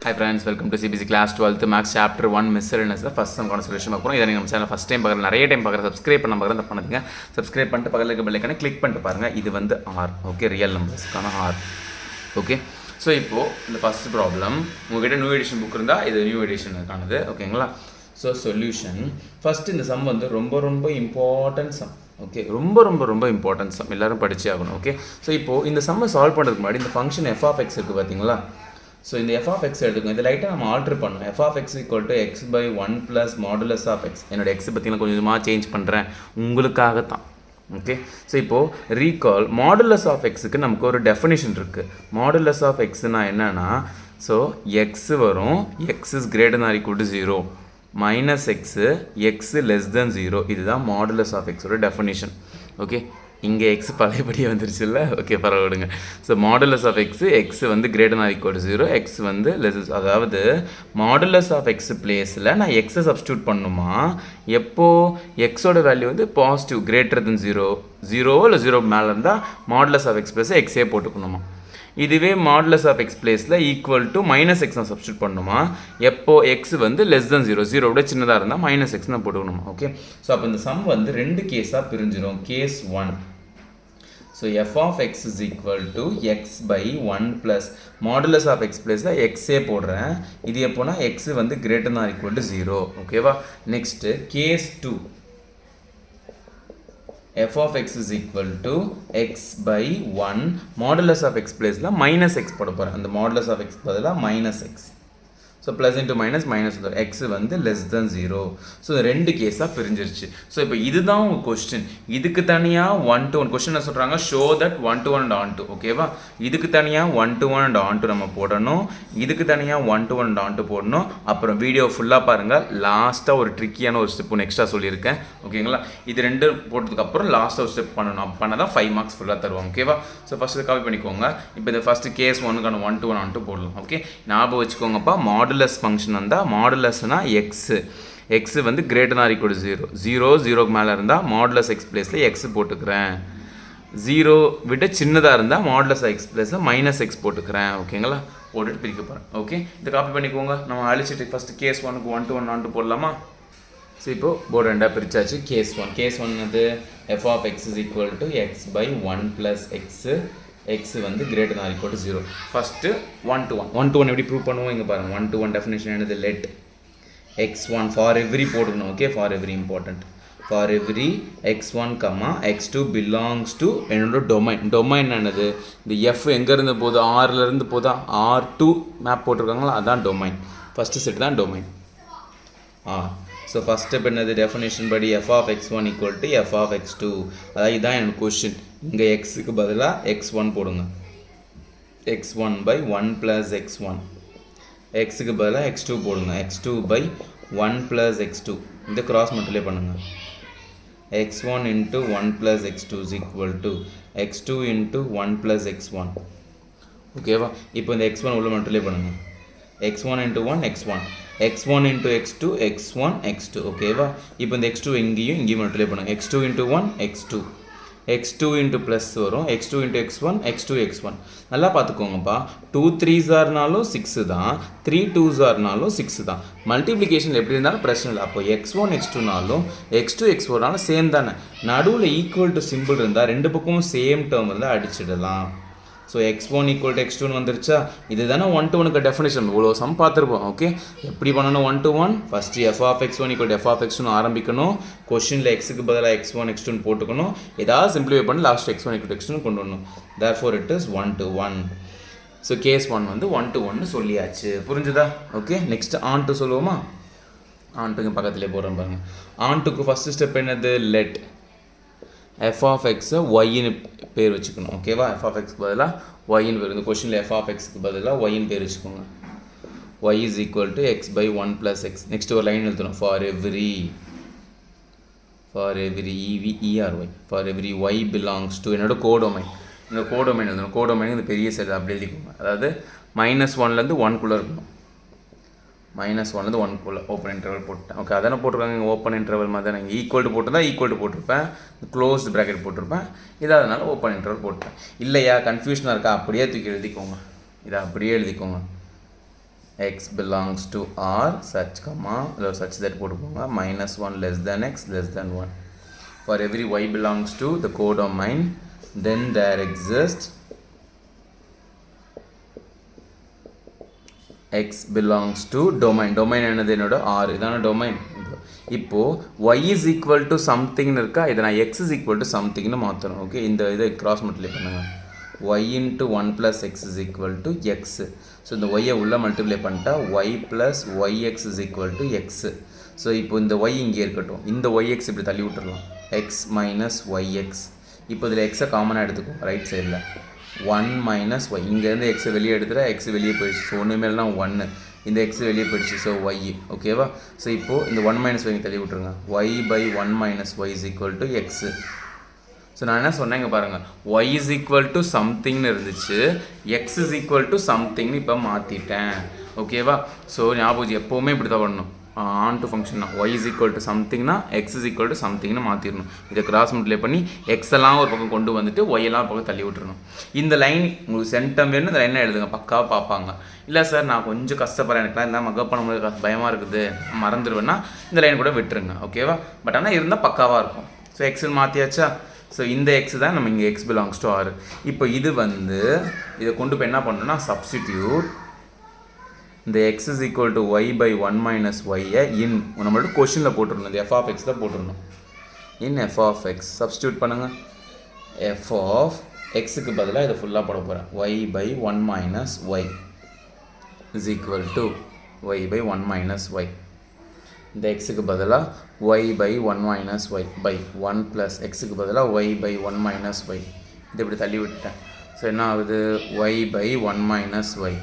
Hi friends, welcome to CBC Class 12th Max Chapter 1 Miscellaneous first sum consideration பார்க்குறோம். இதை நீங்கள் நம்ம channel first time பார்க்குற நிறைய டைம் பார்க்குற சப்ஸ்கிரைப் பண்ண பார்க்குறது பண்ணுங்க. சப்ஸ்கிரைப் பண்ணிட்டு பக்கத்தில் இருக்க பெல்லைக்கான கிளிக் பண்ணிட்டு பாருங்கள். இது வந்து ஆர் ஓகே ரியல் நம்பர்ஸ்க்கான ஆர் ஓகே. ஸோ இப்போது இந்த ஃபஸ்ட் ப்ராப்ளம் உங்கள்கிட்ட நியூ எடிஷன் புக் இருந்தால் இது நியூ எடிஷனுக்கானது ஓகேங்களா. ஸோ சொல்யூஷன் ஃபஸ்ட்டு இந்த சம் வந்து ரொம்ப இம்பார்ட்டன்ட் சம் ஓகே ரொம்ப இம்பார்ட்டன்ட் சம் எல்லோரும் படிச்சே ஆகணும் ஓகே. ஸோ இப்போது இந்த சம்மை சால்வ் பண்ணுறதுக்கு முன்னாடி இந்த ஃபங்க்ஷன் எஃப் ஆஃப் எக்ஸ் இருக்குது பார்த்தீங்களா. ஸோ இந்த எஃப் ஆஃப் எக்ஸ் எடுத்துக்கோங்க. இது லைட்டாக நம்ம ஆல்ட்ரு பண்ணணும். F of X equal to X by 1 + modulus of X. என்னோடய எக்ஸ் பற்றிலாம் கொஞ்சமாக சேஞ்ச் பண்ணுறேன் உங்களுக்காகத்தான் ஓகே. ஸோ இப்போது ரீகால் மாடுலஸ் ஆஃப் எக்ஸுக்கு நமக்கு ஒரு டெஃபினிஷன் இருக்குது. மாடுலஸ் ஆஃப் எக்ஸ்னால் என்னென்னா ஸோ எக்ஸ் வரும் X is greater or equal to 0 minus X X less than 0. இதுதான் மாடுலஸ் ஆஃப் எக்ஸோட டெஃபினிஷன் ஓகே. இங்கே எக்ஸ் பழையபடியே வந்துருச்சு இல்லை ஓகே பரவாயில்லைங்க. ஸோ மாடுலஸ் ஆஃப் எக்ஸ் வந்து greater or equal to 0 X வந்து லெஸ், அதாவது மாடுலஸ் ஆஃப் எக்ஸ் பிளேஸில் நான் எக்ஸை சப்ஸ்டியூட் பண்ணுமா எப்போது எக்ஸோட வேல்யூ வந்து பாசிட்டிவ் கிரேட்டர் தென் 0 இல்லை 0 மேலே இருந்தால் மாடுலஸ் ஆஃப் எக்ஸ் பிளேஸை எக்ஸே போட்டுக்கணுமா. இதுவே மாடுலஸ் ஆஃப் எக்ஸ் பிளேஸில் ஈக்குவல் டு மைனஸ் எக்ஸ் நான் சப்ஸ்டியூட் பண்ணணுமா எப்போ எக்ஸ் வந்து லெஸ் தென் 0 விட சின்னதாக இருந்தால் மைனஸ் எக்ஸ் நான் போட்டுக்கணுமா ஓகே. ஸோ அப்போ இந்த சம் வந்து ரெண்டு கேஸாக பிரிஞ்சிடும். Case 1 so F of X is equal to X by 1 plus modulus of X பிளேஸில் எக்ஸே போடுறேன். இது எப்போனா எக்ஸ் வந்து கிரேட்டர் ஆர் ஈக்குவல் டு 0 ஓகேவா. Next case 2 f of x is equal to x by 1 modulus of x place la minus x போட போறேன். அந்த modulus of x பதிலா minus x. So plus into minus X வந்து less than 0. So ரெண்டு கேஸாக பிரிஞ்சிருச்சு. So இப்போ இதுதான் உங்கள் கொஸ்டின். இதுக்கு தனியாக 1 to 1 கொஸ்டின் சொல்கிறாங்க show that 1 to 1 and on to ஓகேவா. இதுக்கு தனியாக 1 to 1 and on to நம்ம போடணும். இதுக்கு தனியாக 1 to 1 and on to போடணும். அப்புறம் வீடியோ ஃபுல்லாக பாருங்கள். லாஸ்ட்டாக ஒரு ட்ரிக்கியான ஒரு ஸ்டெப் ஒன்று எக்ஸ்ட்ரா சொல்லியிருக்கேன் ஓகேங்களா. இது ரெண்டு போட்டதுக்கப்புறம் லாஸ்ட்டாக ஒரு ஸ்டெப் பண்ணணும். பண்ணால் தான் 5 மார்க்ஸ் ஃபுல்லாக தருவாங்க ஓகேவா. ஸோ ஃபஸ்ட்டு காப்பி பண்ணிக்கோங்க. இப்போ இந்த ஃபஸ்ட்டு கேஸ் 1க்கான 1 to 1 on to போடலாம் ஓகே. ஞாபகம் வச்சுக்கோங்கப்பா மாடுலஸ் ஃபங்க்ஷன் வந்தால் மாடுலஸ்னா எக்ஸ் வந்து கிரேட்டர் ஆர் ஈக்குவல் டு 0 மேலே இருந்தால் மாடுலஸ் எக்ஸ் பிளேஸில் எக்ஸ் போட்டுக்கிறேன். 0 விட சின்னதாக இருந்தால் மாடுலஸ் எக்ஸ் பிளேஸில் மைனஸ் எக்ஸ் போட்டுக்கிறேன் ஓகேங்களா. போட்டுட்டு பிரிக்க போகிறேன் ஓகே. இதை காப்பி பண்ணிக்கோங்க. நம்ம அழிச்சிட்டு ஃபஸ்ட்டு கேஸ் 1க்கு 1 to 1 on to போடலாமா. ஸோ இப்போது போர்டு ரெண்டாக பிரிச்சாச்சு. கேஸ் 1 வந்து F of X is equal to X by 1 plus X வந்து greater or equal to 0. First 1 to 1 எப்படி ப்ரூவ் பண்ணுவோம் இங்கே பாருங்கள். 1 to 1 டெஃபினேஷன் என்னது லெட் x1 ஃபார் எவ்ரி போட்டுக்கணும் okay. For every important for every x1, x2 belongs to என்னோட domain என்னது இந்த எஃப் எங்கேருந்து போகுது ஆர்லேருந்து போதா R2 மேப் போட்டிருக்காங்களா அதான் டொமைன். ஃபஸ்ட்டு செட் தான் domain R. So first step என்னது டெஃபினேஷன் படி F of x1 equal to F of x2. அதாவது இதுதான் எனக்கு கொஸ்டின். இங்கே எக்ஸுக்கு பதிலாக x1 போடுங்க. x1 பை 1 ப்ளஸ் x1 எக்ஸுக்கு பதிலாக x2 போடுங்க. x2 பை 1 ப்ளஸ் x2 இந்த கிராஸ் மல்டிப்ளை பண்ணுங்கள். x1 into 1 plus x2 is equal to x2 into 1 plus x1 ஓகேவா. இப்போ இந்த x1 உள்ள மல்டிப்ளை பண்ணுங்கள். x1 into 1 x1 into x2 x1 ஓகேவா. இப்போ இந்த x2 இங்கேயும் மல்டிப்ளை பண்ணுங்கள். x2 into 1 x2 into plus வரும். x2 இன்ட்டு x1 நல்லா பார்த்துக்கோங்கப்பா. 2 3s ஆர்னாலும் 6 தான், 3 2s ஆர்னாலும் 6 தான். மல்டிப்ளிகேஷன் எப்படி இருந்தாலும் பிரச்சனை இல்லை. அப்போ x1 x2நாலும் x2 x4நாலும் சேம் தானே. நடுவில் ஈக்குவல் டு சிம்பிள் இருந்தால் ரெண்டு பக்கமும் சேம் டேர்ம் இருந்தால் அடிச்சிடலாம். So x1 equal to x2 வந்துருச்சா. இது தானே 1 to 1க்கு டெஃபினேஷன். இவ்வளோ சம் பார்த்துருப்போம் ஓகே. எப்படி பண்ணணும் 1 to 1 first F of x1 equal to F of x2 ஆரம்பிக்கணும். கொஷினில் எக்ஸுக்கு பதிலாக x1 x2 போட்டுக்கணும். ஏதாவது சிம்பிளிஃபை பண்ணி last x1 equal to x2 கொண்டு வரணும். Therefore it is 1 to 1. So case 1 வந்து 1 to 1 சொல்லியாச்சு. புரிஞ்சுதா ஓகே. நெக்ஸ்ட் ஆன் டு சொல்லுவோமா. ஆன் டுக்கு பக்கத்துலேயே போகிறோம் பாருங்கள். ஆன் டுக்கு ஃபஸ்ட்டு ஸ்டெப் என்னது லெட் எஃப் ஆஃப் எக்ஸை ஒய்ன்னு பேர் வச்சுக்கணும் ஓகேவா. எஃப் ஆஃப் எக்ஸ்க்கு பதிலாக ஒய்ன்னு பேர். இந்த கொஷினில் எஃப் ஆஃப் எக்ஸ்க்கு பதிலாக ஒய்ன்னு பேர் வச்சுக்கோங்க. Y is equal to X by 1 plus X. Next ஒரு லைன் எழுதணும். For every for every Y belongs to என்னோட கோடொமைன். இந்த கோடொமைன் எழுதணும். கோடொமைன் இந்த பெரிய செல் அப்படி எழுதிக்கோங்க. அதாவது -1லேருந்து 1குள்ளே இருக்கணும். -1லேருந்து 1குள்ளே ஓப்பன் இன்டர்வல் போட்டேன் ஓகே. அதானே போட்டிருக்காங்க ஓப்பன் இன்டர்வல் மாதிரி தான். நீங்கள் ஈக்குவல் டு போட்டிருந்தா ஈக்குவல் டு போட்டிருப்பேன், க்ளோஸ்டு ப்ராக்கெட் போட்டிருப்பேன். இது அதனால் ஓப்பன் இன்டர்வல் போட்டேன். இல்லையா கன்ஃபியூஷனாக இருக்கா அப்படியே தூக்கி எழுதிக்கோங்க. இதை அப்படியே எழுதிக்கோங்க. x belongs to R such comma such that போட்டுக்கோங்க -1 less than x less than 1. For every y belongs to the codomain, then there exists x belongs to domain. Domain என்னது என்னோட R, இதான domain. இப்போ y is equal to something இருக்கா, இதை நான் x is equal to something னு மாற்றணும். Okay, இந்த இதை கிராஸ் மல்டிப்ளை பண்ணுங்க. y into 1 plus x is equal to x. So இந்த y உள்ள மல்டிப்ளை பண்ணிட்டா y plus yx is equal to x. So இப்போ இந்த y இங்கே இருக்கட்டும், இந்த yx இப்படி தள்ளி விட்டுடலாம், x minus yx. இப்போ இதில் x காமனாக எடுத்துக்கும் ரைட் சைடில், 1 minus y. இங்கேருந்து x வெளியே எடுத்துகிற x வெளியே போயிடுச்சு, ஸோ ஒன்று மேலே 1, இந்த x வெளியே போயிடுச்சு, ஸோ y. ஓகேவா? ஸோ இப்போது இந்த 1 minus y தள்ளி விட்டுருங்க, y by 1 minus y is equal to x. So நான் என்ன சொன்னேங்க பாருங்கள், y is equal to somethingனு இருந்துச்சு, x is equal to somethingனு இப்போ மாற்றிட்டேன். ஓகேவா? ஸோ ஞாபகம் எப்போவுமே இப்படி தான் பண்ணணும், ஆன் டு ஃபங்க்ஷன் தான். y is equal to somethingனா x is equal to somethingனு மாற்றிடணும். இதை கிராஸ் மல்டிப்ளை பண்ணி x எல்லாம் ஒரு பக்கம் கொண்டு வந்துட்டு y எல்லாம் பக்கம் தள்ளி விட்டுறணும். இந்த லைன் உங்களுக்கு சென்டம் வேணும், இந்த லைனை எழுதுங்க, பக்காவாக பார்ப்பாங்க. இல்லை சார் நான் கொஞ்சம் கஷ்டப்படுறேன், எனக்குலாம் இதெல்லாம் மகப் பண்ண முடியாது, பயமாக இருக்குது, மறந்துடுவேன்னா இந்த லைன் கூட விட்டுருங்க. ஓகேவா? பட் ஆனால் இருந்தால் பக்காவாக இருக்கும். ஸோ எக்ஸ்ன்னு மாற்றியாச்சா? ஸோ இந்த எக்ஸ் தான் நம்ம இங்கே எக்ஸ் பிலாங்ஸ் டு ஆர். இப்போ இது வந்து இதை கொண்டு போய் என்ன பண்ணணும்னா சப்ஸ்டிடியூட் இந்த X is equal to Y by 1 minus ஒய்யை இன் நம்மளோட கொஷனில் போட்டுருணும், இந்த எஃப் ஆஃப் எக்ஸ் தான் போட்டுருணும். In F of X substitute பண்ணுங்கள். எஃப் ஆஃப் எக்ஸுக்கு பதிலாக இதை ஃபுல்லாக போட போகிறேன், Y by 1 minus Y is equal to Y by 1 minus Y. இந்த எக்ஸுக்கு பதிலாக y by 1 minus y by 1 plus எக்ஸுக்கு பதிலாக y by 1 minus y. இது இப்படி தள்ளி விட்டேன். ஸோ என்ன ஆகுது, y by 1 minus y.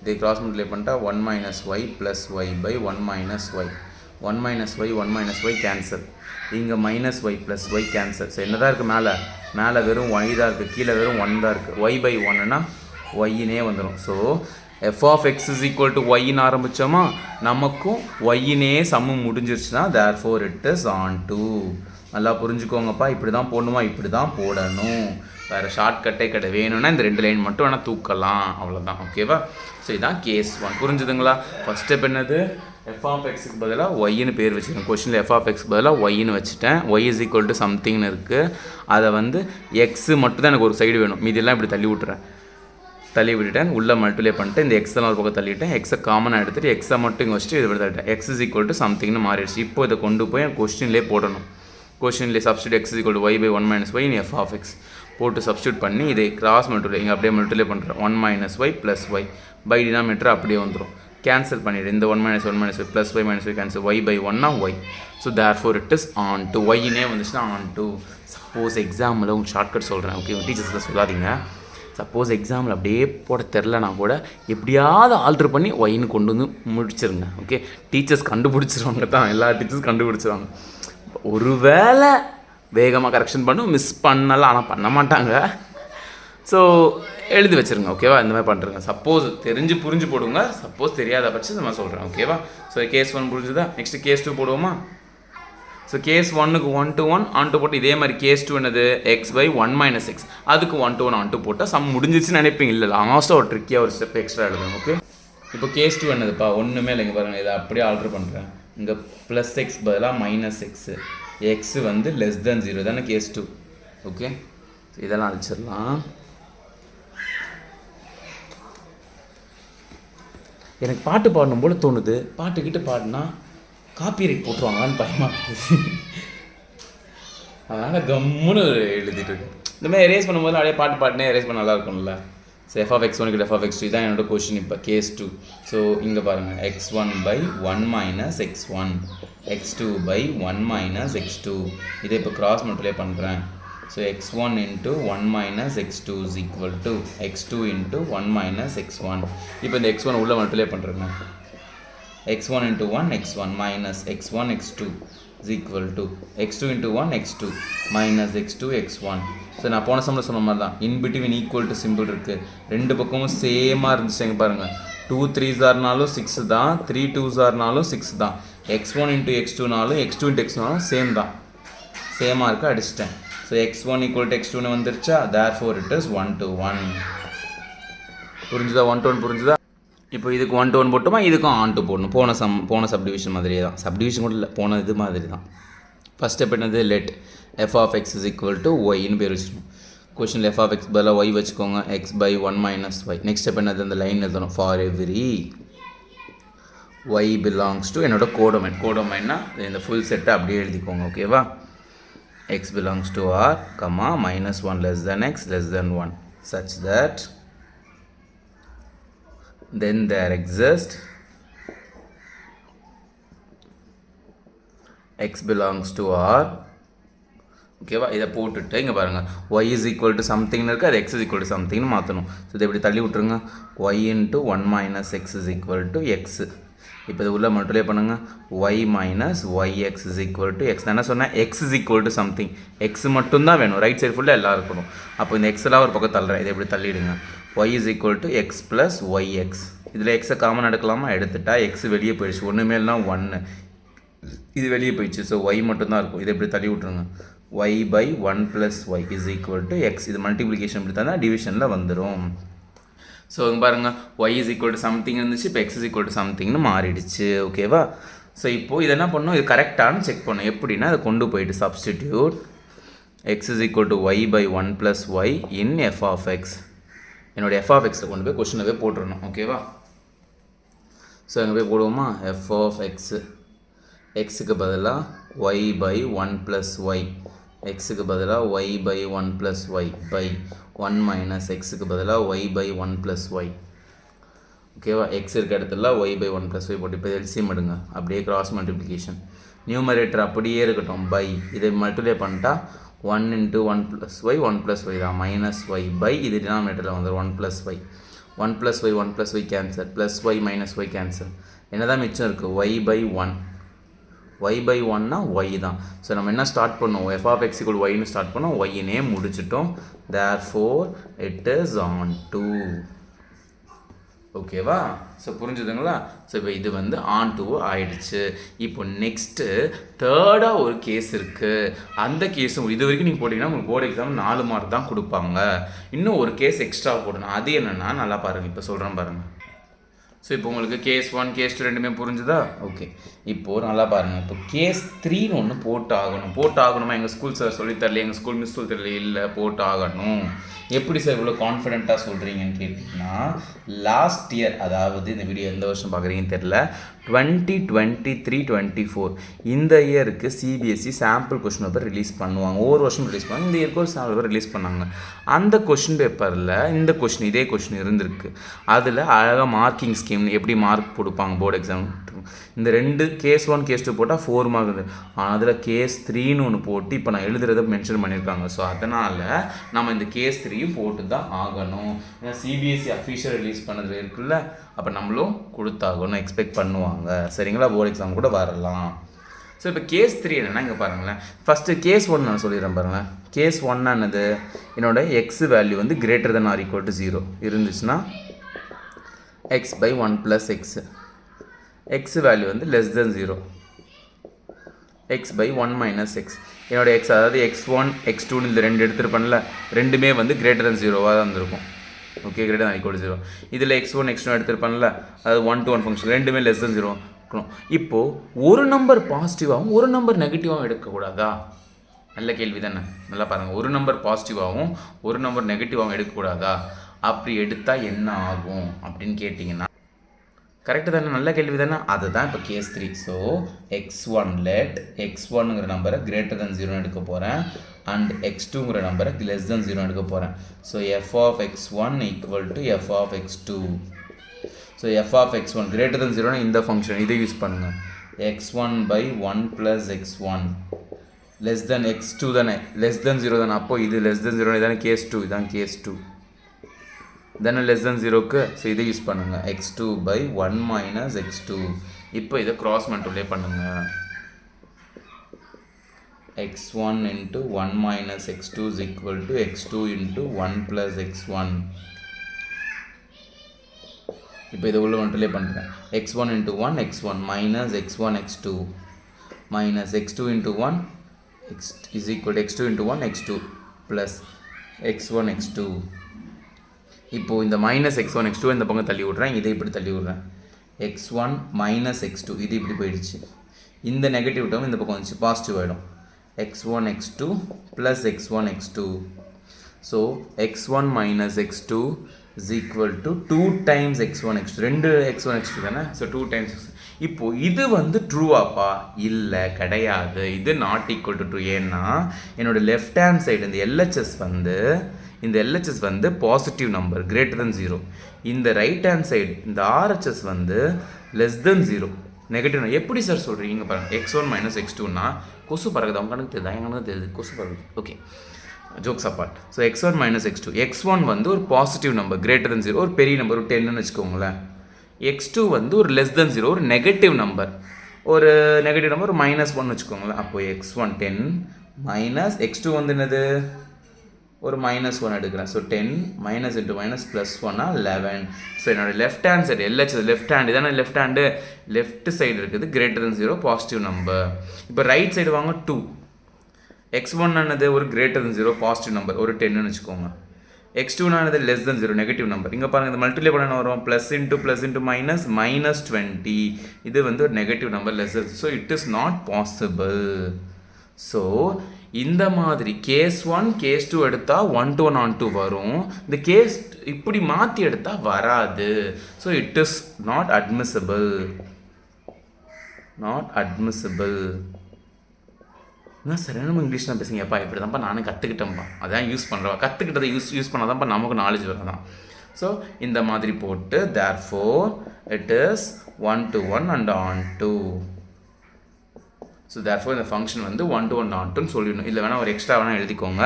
இதை கிராஸ் மல்டிப்ளை பண்ணிட்டா 1 minus y plus y by 1 minus y. 1 minus y 1 minus y cancel, இங்கே minus y plus y cancel. So என்ன தான் இருக்குது, மேலே வெறும் y தான் இருக்குது, கீழே வெறும் 1 தான் இருக்குது. y by 1னா yனே வந்துடும். So f of x is equal to yன்னு ஆரம்பித்தோமா, நமக்கும் yனே சம்மு முடிஞ்சிருச்சுன்னா therefore it is on to. நல்லா புரிஞ்சுக்கோங்கப்பா, இப்படி தான் போடணுமா, இப்படி தான் போடணும், வேறு ஷார்ட்கட்டே கிடையாது. வேணும்னா இந்த 2 லைன் மட்டும் வேணால் தூக்கலாம், அவ்வளோதான். ஓகேவா? ஸோ இதுதான் கேஸ் 1. புரிஞ்சுதுங்களா? ஃபஸ்ட் ஸ்டெப் என்னது, எஃப் ஆஃப் எக்ஸுக்கு பதிலாக ஒய்ன்னு பேர் வச்சுருக்கேன். கொஸ்டினில் எஃப் ஆஃப் எக்ஸ்க்கு பதிலாக ஒய்ன்னு வச்சுட்டேன். ஒய் இஸ் ஈக்குவல் டு சம்திங்னு இருக்குது, அதை வந்து எக்ஸு மட்டும் தான் எனக்கு ஒரு சைடு வேணும், மீதியெல்லாம் இப்படி தள்ளி விட்டுறேன். தள்ளி விட்டுட்டேன், உள்ளே மல்டிப்ளை பண்ணிட்டு இந்த எக்ஸெல்லாம் ஒரு பக்கம் தள்ளிவிட்டேன், எக்ஸை காமனாக எடுத்துகிட்டு எக்ஸை மட்டும் இங்கே வச்சுட்டு இது தள்ளிட்டேன். எக்ஸ் இஸ் ஈக்குவல் டு சம்திங்னு மாறிடுச்சு. இப்போ இதை கொண்டு போய் கொஸ்டின்லேயே போடணும். கொஸ்டின்லேயே substitute X is equal to Y by 1 minus Y in F of X போட்டு சப்ஸ்டியூட் பண்ணி இதை கிராஸ் மல்டிப்ளை இங்கே அப்படியே மல்டிப்ளை பண்ணுறேன். 1 minus Y plus Y by denominator அப்படியே வந்துடும். கேன்சல் பண்ணிவிடு, இந்த 1 minus Y plus Y minus Y cancel, Y by 1னா Y. So therefore it is on to. ஒய்னே வந்துச்சுன்னா ஆன் டு. சப்போஸ் எக்ஸாமில் உங்களுக்கு ஷார்ட்கட் சொல்கிறேன், ஓகே, டீச்சர்ஸில் சொல்லாதீங்க. சப்போஸ் எக்ஸாமில் அப்படியே போட தெரிலனா கூட எப்படியாவது ஆல்ட்ரு பண்ணி ஒயின்னு கொண்டு வந்து முடிச்சிருங்க. ஓகே, டீச்சர்ஸ் கண்டுபிடிச்சிருவாங்க தான், எல்லா டீச்சர்ஸ் கண்டுபிடிச்சிருவாங்க. ஒரு வேளை வேகமாக கரெக்ஷன் பண்ணும், மிஸ் பண்ணலாம், ஆனால் பண்ண மாட்டாங்க. ஸோ எழுதி வச்சுருங்க. ஓகேவா? இந்த மாதிரி பண்ணுறேங்க. சப்போஸ் தெரிஞ்சு புரிஞ்சு போடுங்க, சப்போஸ் தெரியாத பட்சம் நம்ம சொல்கிறேன். ஓகேவா? ஸோ கேஸ் 1 புரிஞ்சுதா? நெக்ஸ்ட்டு கேஸ் 2 போடுவோமா? ஸோ கேஸ் 1க்கு 1 to 1 ஆன் டூ போட்டு, இதே மாதிரி கேஸ் 2 என்னது எக்ஸ் பை 1 மைனஸ் எக்ஸ், அதுக்கு 1 to 1 ஆன் டூ போட்டால் சம் முடிஞ்சிச்சுன்னு நினைப்பீங்க. இல்லை, லாஸ்ட்டாக ஒரு ட்ரிக்கியாக ஒரு ஸ்டெப் எக்ஸ்ட்ரா எழுதுங்க. ஓகே, இப்போ கேஸ் 2 என்னதுப்பா, ஒன்றுமே இல்லைங்க பாருங்கள், இதை அப்படியே ஆல்ட்ரு பண்ணுறேன். இங்கே ப்ளஸ் எக்ஸ் பதிலாக மைனஸ் எக்ஸு, எக்ஸு வந்து லெஸ் தென் 0 தானே கேஸ் 2. ஓகே, இதெல்லாம் அழிச்சிடலாம். எனக்கு பாட்டு பாடணும் போல் தோணுது, பாட்டுக்கிட்டு பாடினா காப்பிரைட் போட்டுருவாங்களான்னு பயமாக இருக்குது. அதனால் கம்முன்னு எழுதிட்டு இருக்கேன். இந்த மாதிரி எரேஸ் பண்ணும்போது அப்படியே பாட்டு பாட்டுனே எரேஸ் பண்ண நல்லா இருக்கும்ல. So F of X 1 F of X 2 தான் என்னோட கொஸ்டின். இப்போ கேஸ் 2. ஸோ இங்கே பாருங்கள், x1 by 1 minus x1, x2 by 1 minus x2. இதை இப்போ கிராஸ் மல்டிப்ளை பண்ணுறேன். So x1 into 1 minus x2 is equal to x2 into 1 minus x1. இப்போ இந்த x1 உள்ள மல்டிப்ளை பண்ணுறேங்க. x1 into 1 x1 minus x1 x2 is equal to x2 into 1 x2 minus x2 x1. So நான் போன சம்மில் சொன்ன மாதிரி தான், in between equal to simple இருக்குது. ரெண்டு பக்கமும் சேமாக இருந்துச்சுங்க பாருங்கள். 2 3s ஆர்னாலும் 6 தான், 3 2s ஆர்னாலும் 6 தான். x1 into x2நாலும் x2 into x2நாலும் சேம் தான், சேமாக இருக்குது, அடிச்சிட்டேன். ஸோ x1 equal to x2னு வந்துருச்சா, therefore it is 1 to 1. புரிஞ்சுதா? 1 to 1 புரிஞ்சுதா? இப்போ இதுக்கு 1 to 1 போட்டோமா, இதுக்கும் on to போடணும். போன சப்டிவிஷன் மாதிரியே தான். சப்டிவிஷன் கூட இல்லை, போன இது மாதிரி தான். ஃபஸ்ட் ஸ்டெப் என்னது, let f of x is equal to yன்னு பேர் வச்சுக்கணும். கொஷனில் f of x பதிலாக y வச்சுக்கோங்க, x by 1 minus y. Next step என்னது, அந்த லைன் எழுதணும், for every y belongs to என்னோட கோடொமைன்னா இந்த ஃபுல் செட்டை அப்படியே எழுதிக்கோங்க. ஓகேவா, x belongs to r, minus 1 less than x less than 1 such that then there exists x belongs to r. ஓகேவா, இதை போட்டுட்டு இங்கே பாருங்கள், y is equal to somethingனு இருக்குது, அது x is equal to somethingனு மாற்றணும். ஸோ இதை இப்படி தள்ளி விட்ருங்க, y into 1 minus x is equal to x. இப்போ இது உள்ள மல்டிப்ளை பண்ணுங்கள், y minus yx is equal to x. நான் என்ன சொன்னேன், x is equal to something, x மட்டும்தான் வேணும், ரைட் சைடு ஃபுல்லாக எல்லாம் இருக்கணும். அப்போ இந்த x எல்லாம் ஒரு பக்கம் தள்ளுறேன், இதை இப்படி தள்ளிவிடுங்க, y is equal to x plus yx. இதில் எக்ஸை காமன் எடுக்கலாமா, எடுத்துட்டா எக்ஸ் வெளியே போயிடுச்சு, ஒன்றுமே இல்லைனா 1, இது வெளியே போயிடுச்சு. ஸோ y மட்டும்தான் இருக்கும், இதை இப்படி தள்ளி விட்ருங்க, y by 1 plus y is equal to x. இது மல்டிப்ளிகேஷன் இப்படி தான் டிவிஷனில் வந்துடும். ஸோ இங்கே பாருங்கள், y is equal to something இருந்துச்சு, இப்போ x is equal to somethingனு மாறிடுச்சு. ஓகேவா, ஸோ இப்போது இது என்ன பண்ணணும், இது கரெக்டானு செக் பண்ணணும். எப்படின்னா அதை கொண்டு போயிட்டு substitute x is equal to y by 1 plus y in f of x. என்னோடய f of x'ல கொண்டு போய் கொஸ்டினை போய் போட்டுருணும். ஓகேவா, ஸோ அங்கே போய் போடுவோமா, f of x, எக்ஸுக்கு பதிலாக y by 1 plus y, எக்ஸுக்கு பதிலாக y by 1 plus y by 1 minus எக்ஸுக்கு பதிலாக y by 1 plus y. ஓகேவா, எக்ஸ் இருக்க இடத்துல y by 1 plus y போட்டு இப்போ எல்சிஎம் எடுங்க, அப்படியே கிராஸ் மல்டிப்ளிகேஷன், நியூமரேட்டர் அப்படியே இருக்கட்டும், பை இதை மல்டிப்ளை பண்ணிட்டா 1 into 1 plus y 1 plus y தான், மைனஸ் y by இது டினாமினேட்டரில் வந்துடும் 1 plus y, 1 plus y 1 plus y cancel, plus y minus y cancel, என்ன தான் மிச்சம் இருக்குது, y by 1, y by 1னா y தான். ஸோ நம்ம என்ன ஸ்டார்ட் பண்ணோம், f of x equal yன்னு ஸ்டார்ட் பண்ணோம், yனே முடிச்சிட்டோம், therefore it is on to. ஓகேவா, ஸோ புரிஞ்சுதுங்களா. ஸோ இப்போ இது வந்து ஆன் டூ ஆயிடுச்சு. இப்போ நெக்ஸ்ட்டு தேர்டாக ஒரு கேஸ் இருக்குது, அந்த கேஸும் இது வரைக்கும் நீங்கள் போட்டிங்கன்னா உங்களுக்கு போர்டு எக்ஸாம் 4 மார்க் தான் கொடுப்பாங்க. இன்னும் ஒரு கேஸ் எக்ஸ்ட்ரா போடணும், அது என்னென்னா நல்லா பாருங்கள், இப்போ சொல்கிறேன் பாருங்கள். ஸோ இப்போ உங்களுக்கு கேஸ் 1 கேஸ் 2 ரெண்டுமே புரிஞ்சுதா. ஓகே, இப்போது நல்லா பாருங்கள், இப்போ கேஸ் 3ன்னு ஒன்று போட்டு ஆகணுமா, எங்கள் ஸ்கூல் சார் சொல்லித்தரல, எங்கள் ஸ்கூல் மிஸ் சொல்லித்தரல, இல்லை போட்டு ஆகணும். எப்படி சார் இவ்வளோ கான்ஃபிடென்ட்டாக சொல்கிறீங்கன்னு கேட்டிங்கன்னா, லாஸ்ட் இயர், அதாவது இந்த வீடியோ எந்த வருஷம் பார்க்குறீங்கன்னு தெரில, 2023-24 இந்த இயருக்கு CBSE sample question paper release பண்ணுவாங்க. ஒவ்வொரு வருஷம் ரிலீஸ் பண்ணுவாங்க, இந்த இயருக்கு ஒரு சாம்பிள் பேப்பர் ரிலீஸ் பண்ணாங்க. அந்த கொஷின் பேப்பரில் இந்த கொஷின் இதே கொஷின் இருந்திருக்கு. அதில் அழகாக மார்க்கிங் ஸ்கீம் எப்படி மார்க் கொடுப்பாங்க போர்டு எக்ஸாம். இந்த ரெண்டு கேஸ் 1 கேஸ் 2 போட்டால் 4 மார்க் இருக்குது, ஆனால் அதில் கேஸ் 3ன்னு ஒன்று போட்டு இப்போ நான் எழுதுறதை மென்ஷன் பண்ணியிருக்காங்க. ஸோ அதனால் நம்ம இந்த கேஸ் 3யும் போட்டு தான் ஆகணும். ஏன்னா சிபிஎஸ்சி அஃபிஷியல் ரிலீஸ் பண்ணது இருக்குல்ல, அப்போ நம்மளும் கொடுத்தாகணும், எக்ஸ்பெக்ட் பண்ணுவாங்க. சரிங்களா, போர்டு எக்ஸாம் கூட வரலாம். ஸோ இப்போ கேஸ் 3 என்னென்னா, இங்கே பாருங்களேன், ஃபஸ்ட்டு கேஸ் 1 நான் சொல்லிடுறேன் பாருங்களேன். கேஸ் 1 என்னது, என்னோட எக்ஸ் வேல்யூ வந்து greater than or equal to 0 இருந்துச்சுன்னா X by 1 plus X, X value வந்து less than 0, X by 1 minus X. என்னோடய எக்ஸ், அதாவது x1 x2ன்னு இந்த ரெண்டு எடுத்துருப்பேன்ல, ரெண்டுமே வந்து கிரேட்டர் தென் 0வாக தான் இருந்திருக்கும். Okay, greater then equal to 0. இதில் x1 x2 எடுத்துருப்பேன்ல, அது 1 to 1 ஃபங்க்ஷன், ரெண்டுமே லெஸ் தென் 0 இருக்கணும். இப்போது ஒரு நம்பர் பாசிட்டிவாகவும் ஒரு நம்பர் நெகட்டிவாகவும் எடுக்கக்கூடாதா? நல்ல கேள்வி தானே, நல்லா பாருங்கள். ஒரு நம்பர் பாசிட்டிவாகவும் ஒரு நம்பர் நெகட்டிவாகவும் எடுக்கக்கூடாதா? அப்படி எடுத்தால் என்ன ஆகும் அப்படின்னு கேட்டிங்கன்னா, கரெக்டு தானே, நல்ல கேள்வி தானே. அதுதான் இப்போ கேஸ் 3. ஸோ x1 லெட் x1ங்கிற நம்பரை கிரேட்டர் தென் 0 எடுக்க போகிறேன், அண்ட் x2ங்கிற நம்பரை லெஸ் தென் 0 எடுக்க போகிறேன். So f of x1 equal to f of x2. So f of x1 greater than 0னா இந்த ஃபங்க்ஷன் இதை யூஸ் பண்ணுங்கள், x1 by 1 plus x1 less than x2 தானே, லெஸ் தென் 0 தானே, அப்போது இது லெஸ் தென் 0 இதானே கேஸ் 2, இதான் கேஸ் 2 தானே லெஸ் தென் 0க்கு. ஸோ இதை யூஸ் பண்ணுங்கள், x2 by 1 minus x2. இப்போ இதை கிராஸ் மல்டிப்ளை பண்ணுங்கள், x1 into 1 minus x2 is equal to x2 into 1 plus x1. இப்போ இதை உள்ள மல்டிப்ளை பண்ணுறேன், x1 into 1 x1 minus x1 x2 minus x2 into 1 x is equal to x2 into 1 x2 plus x1 x2. இப்போது இந்த minus x1 x2 இந்த பக்கம் தள்ளி விட்றேன், இதை இப்படி தள்ளி விட்றேன். x1 மைனஸ் x2 இது இப்படி போயிடுச்சு. இந்த நெகட்டிவ் டேர்ம் இந்த பக்கம் வந்துச்சு, பாசிட்டிவ் ஆகிடும். x1 x2 plus x1 x2. So x1 minus x2 is equal to 2 times x1 x2. ரெண்டு x1 x2 தானே, ஸோ 2 டைம்ஸ். இப்போது இது வந்து ட்ரூவாப்பா? இல்லை, கிடையாது. இது நாட் ஈக்குவல் டு ட்ரூ. ஏன்னா என்னோடய லெஃப்ட் ஹேண்ட் சைடு இந்த LHS வந்து பாசிட்டிவ் நம்பர் கிரேட்டர் தென் 0. இந்த ரைட் ஹேண்ட் சைடு இந்த RHS வந்து லெஸ் தென் 0 நெகட்டிவ். எப்படி சார் சொல்கிறீங்க பாருங்கள், x1 மைனஸ் x2னா கொசு பறகுது, அவங்க கணக்கு தெரியுது, என் கணக்கு தெரியுது, கொசு பறகுது. Okay, jokes apart. So x1 minus x2, x1 வந்து ஒரு பாசிட்டிவ் நம்பர் கிரேட்டர் தென் 0, ஒரு பெரிய நம்பர், ஒரு 10ன்னு வச்சுக்கோங்களேன். x2 வந்து ஒரு லெஸ் தென் 0, ஒரு நெகட்டிவ் நம்பர், ஒரு -1 வச்சுக்கோங்களேன். அப்போது x1 10 மைனஸ் x2 வந்து என்னது, ஒரு -1 எடுக்கிறேன். So 10 minus into minus plus 1 11. So என்னோட left hand side LHS left hand இதான, லெஃப்ட் சைடு இருக்குது கிரேட்டர் தென் 0 பாசிட்டிவ் நம்பர். இப்போ ரைட் சைடு வாங்க 2. x1 ஆனது ஒரு கிரேட்டர் தென் 0 பாசிட்டிவ் நம்பர், ஒரு 10ன்னு வச்சுக்கோங்க. x2 ஆனது லெஸ் தென் 0 நெகட்டிவ் நம்பர். இங்கே பாருங்கள், இந்த மல்டிப்ளை பண்ண வரும், ப்ளஸ் இன்ட்டு மைனஸ் -20. இது வந்து ஒரு negative number less. So it is not possible. So இந்த மாதிரி கேஸ் 1 கேஸ் 2 எடுத்தால் 1 to 1 on 2 வரும். இந்த கேஸ் இப்படி மாற்றி எடுத்தால் வராது. So it is not admissible. என்ன சரியான இங்கிலீஷ் தான் பேசுங்கப்பா, இப்படி தான்ப்பா நானும் கற்றுக்கிட்டேன்ப்பா, அதான் யூஸ் பண்ணுறேன். கற்றுக்கிட்டதை யூஸ் பண்ணால் தான்ப்பா நமக்கு நாலேஜ் வரதான். ஸோ இந்த மாதிரி போட்டு therefore it is 1 to 1 and on 2. So therefore இந்த ஃபங்க்ஷன் வந்து 1 to 1 on 2ன்னு சொல்லிடணும். இல்லை வேணால் ஒரு எக்ஸ்ட்ரா வேணால் எழுதிக்கோங்க.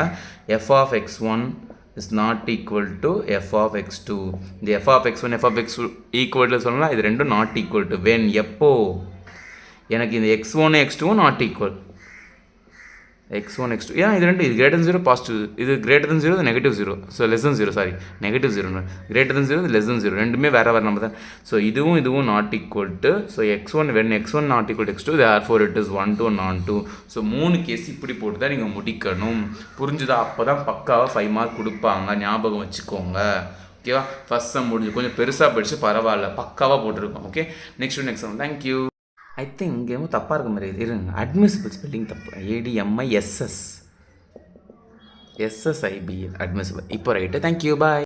f of x1 is not equal to f of x2. இந்த f of x1 f of x2 equal சொல்லலாம். இது ரெண்டும் நாட் ஈக்குவல் டு when, எப்போ எனக்கு இந்த x1 x2 not equal. x1 x2 ஏன்னா இது ரெண்டு, இது கிரேட்டர் 0 பாசிட்டிவ், இது கிரேட்டர் தென் 0 இது negative 0, so less than 0, sorry negative 0, greater than 0 இது லெஸ் தென் 0, ரெண்டுமே வேறு நம்பர் தான். ஸோ இதுவும் not equal to. So x1 not equal to x2 therefore it is 1 to 1 on 2. So 3 case இப்படி போட்டு தான் நீங்கள் முடிக்கணும். புரிஞ்சுதா? அப்போ தான் பக்காவாக 5 மார்க் கொடுப்பாங்க, ஞாபகம் வச்சுக்கோங்க. ஓகேவா? ஃபஸ்ட் சம் முடிஞ்சு, கொஞ்சம் பெருசாக போயிடுச்சு, பரவாயில்ல, பக்காவாக போட்டிருக்கோம். Okay, next sum. Thank you. I think இங்கேயும் தப்பாக இருக்க மாதிரி இருங்க. அட்மிசிபிள் ஸ்பெல்லிங் தப்பு, ADMISS SSIBL அட்மிசிபிள். இப்போ ரைட்டு. தேங்க்யூ, பாய்.